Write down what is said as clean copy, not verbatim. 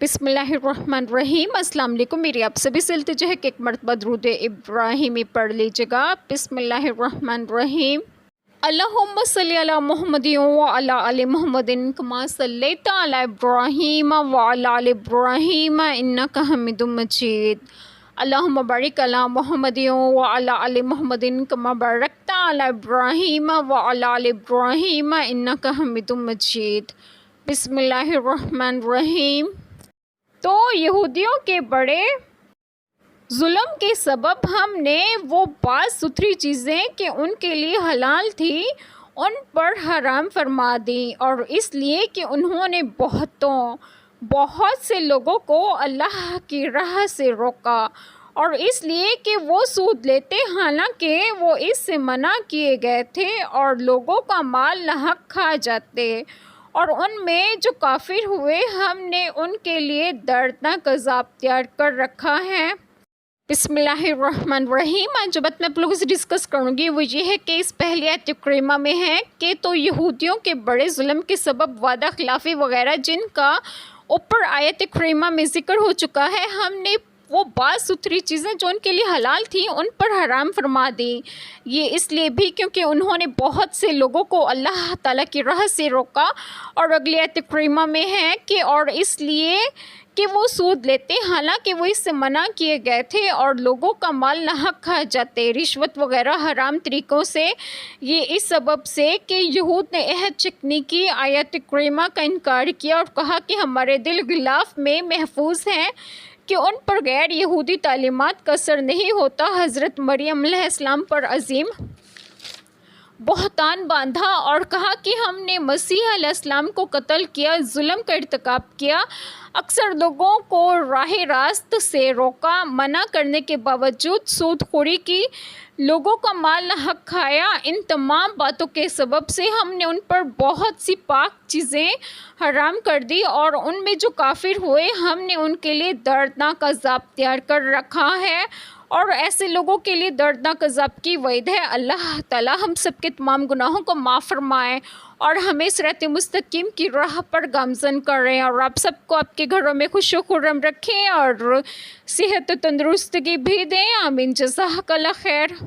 बिस्मिल्लाहिर्रहमानिर्रहीम। अस्सलाम वालेकुम। मेरी आप सभी से इल्तिजा है कि एक मरतबा दुरूद इब्राहिमी पढ़ लीजिएगा। बिस्मिल्लाहिर्रहमानिर्रहीम। अल्लाहुम्मा सल्ली अला मुहम्मदिन व अला आलि मुहम्मदिन कमा सल्लैता अला इब्राहीम व अला आलि इब्राहीम इन्नका हमीदुम मजीद। अल्लाहुम्मा बारिक अला मुहम्मदिन व अला आलि मुहम्मदिन कमा बारकता अला इब्राहीम व अला आलि इब्राहीम इन्नका हमीदुम मजीद। बिस्मिल्लाहिर्रहमानिर्रहीम। तो यहूदियों के बड़े जुल्म के सबब हमने वो बात सुथरी चीज़ें कि उनके लिए हलाल थी उन पर हराम फरमा दी, और इसलिए कि उन्होंने बहुत से लोगों को अल्लाह की राह से रोका, और इसलिए कि वो सूद लेते हालांकि वो इससे मना किए गए थे, और लोगों का माल नाहक खा जाते। और उनमें जो काफिर हुए हमने उनके लिए दर्दनाक अज़ाब तैयार कर रखा है। बिस्मिल्लाहिर्रहमानिर्रहीम। आज जो बात मैं आप लोगों से डिस्कस करूंगी वो ये है कि इस पहली आयत करीमा में है कि तो यहूदियों के बड़े जुल्म के सबब वादा खिलाफी वगैरह जिनका ऊपर आयत करीमा में ज़िक्र हो चुका है, हमने वो बात सुथरी चीज़ें जो उनके लिए हलाल थी उन पर हराम फरमा दी। ये इसलिए भी क्योंकि उन्होंने बहुत से लोगों को अल्लाह ताला की राह से रोका, और अगली आयत करीमा में है कि और इसलिए कि वो सूद लेते हालांकि वो इससे मना किए गए थे, और लोगों का माल नाहक खा जाते रिश्वत वगैरह हराम तरीक़ों से। ये इस सबब से कि यहूद ने अहद चकनी की आयत करीमा का इनकार किया और कहा कि हमारे दिल गिलाफ में महफूज हैं कि उन पर गैर यहूदी तालीमात का असर नहीं होता। हज़रत मरियम अलैहिस्सलाम पर अजीम बहतान बांधा और कहा कि हमने मसीह अलैहिस्सलाम को कत्ल किया, जुल्म का इर्तिकाब किया, अक्सर लोगों को राह रास्त से रोका, मना करने के बावजूद सूदखोरी की, लोगों का माल नाहक खाया। इन तमाम बातों के सबब से हमने उन पर बहुत सी पाक चीज़ें हराम कर दी, और उनमें जो काफिर हुए हमने उनके लिए दर्दनाक अज़ाब तैयार कर रखा है, और ऐसे लोगों के लिए दर्दनाक अज़ाब की वईद है। अल्लाह ताला हम सब के तमाम गुनाहों को माफ़ फरमाए और हमें सिरात मुस्तकीम की राह पर गामज़न करें, और आप सबको आपके घरों में खुश व खुर्रम रखें और सेहत तंदुरुस्तगी भी दें। आमीन। जज़ाकल्लाह खैर।